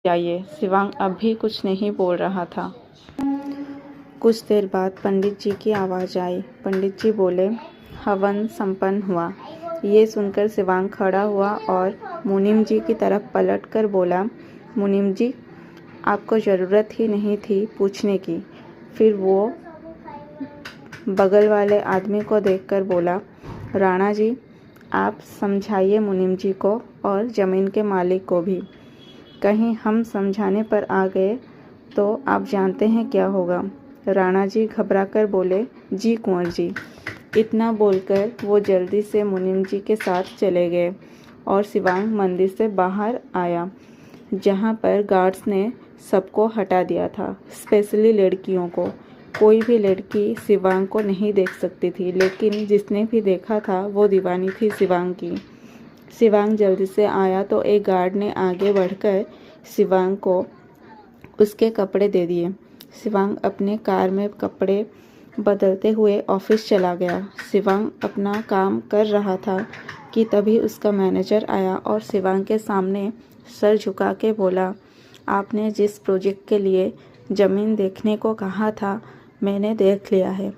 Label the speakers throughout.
Speaker 1: जाइए। शिवांग अब भी कुछ नहीं बोल रहा था। कुछ देर बाद पंडित जी की आवाज़ आई। पंडित जी बोले, हवन संपन्न हुआ। ये सुनकर शिवांग खड़ा हुआ और मुनीम जी की तरफ पलट कर बोला, मुनीम जी, आपको ज़रूरत ही नहीं थी पूछने की। फिर वो बगल वाले आदमी को देखकर बोला, राणा जी, आप समझाइए मुनीम जी को और ज़मीन के मालिक को भी। कहीं हम समझाने पर आ गए तो आप जानते हैं क्या होगा। राणा जी घबराकर बोले, जी कुंवर जी। इतना बोलकर वो जल्दी से मुनीम जी के साथ चले गए और शिवांग मंदिर से बाहर आया, जहाँ पर गार्ड्स ने सबको हटा दिया था, स्पेशली लड़कियों को। कोई भी लड़की शिवांग को नहीं देख सकती थी, लेकिन जिसने भी देखा था वो दीवानी थी शिवांग की। शिवांग जल्दी से आया तो एक गार्ड ने आगे बढ़कर शिवांग को उसके कपड़े दे दिए। शिवांग अपने कार में कपड़े बदलते हुए ऑफिस चला गया। शिवांग अपना काम कर रहा था कि तभी उसका मैनेजर आया और शिवांग के सामने सर झुका के बोला, आपने जिस प्रोजेक्ट के लिए ज़मीन देखने को कहा था मैंने देख लिया है,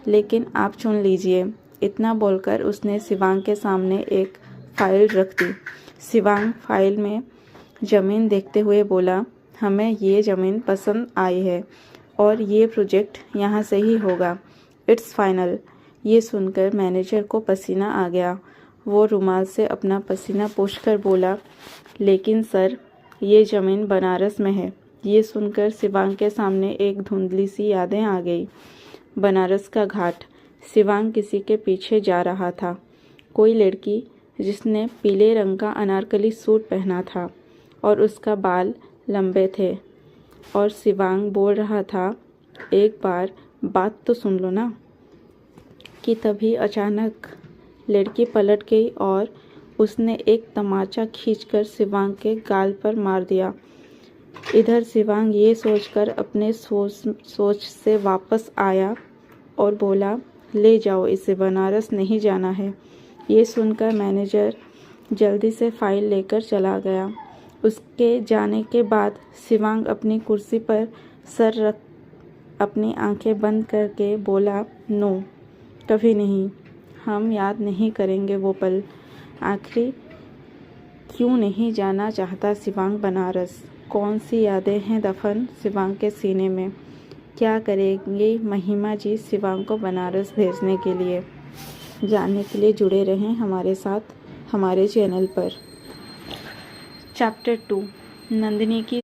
Speaker 1: लेकिन आप चुन लीजिए। इतना बोलकर उसने शिवांग के सामने एक फाइल रख दी। शिवांग फाइल में ज़मीन देखते हुए बोला, हमें ये ज़मीन पसंद आई है और ये प्रोजेक्ट यहाँ से ही होगा। It's final. ये सुनकर मैनेजर को पसीना आ गया। वो रुमाल से अपना पसीना पोंछकर बोला, लेकिन सर, ये ज़मीन बनारस में है। ये सुनकर शिवांग के सामने एक धुंधली सी यादें आ गई। बनारस का घाट। शिवांग किसी के पीछे जा रहा था। कोई लड़की जिसने पीले रंग का अनारकली सूट पहना था और उसका बाल लंबे थे, और शिवांग बोल रहा था, एक बार बात तो सुन लो ना। कि तभी अचानक लड़की पलट गई और उसने एक तमाचा खींचकर शिवांग के गाल पर मार दिया। इधर शिवांग ये सोचकर अपने सोच से वापस आया और बोला, ले जाओ इसे, बनारस नहीं जाना है। ये सुनकर मैनेजर जल्दी से फाइल लेकर चला गया। उसके जाने के बाद शिवांग अपनी कुर्सी पर सर रख अपनी आंखें बंद करके बोला, नो, कभी नहीं। हम याद नहीं करेंगे वो पल। आखिर क्यों नहीं जाना चाहता शिवांग बनारस? कौन सी यादें हैं दफन शिवांग के सीने में? क्या करेंगे महिमा जी शिवांग को बनारस भेजने के लिए? जानने के लिए जुड़े रहें हमारे साथ हमारे चैनल पर। चैप्टर 2, नंदिनी की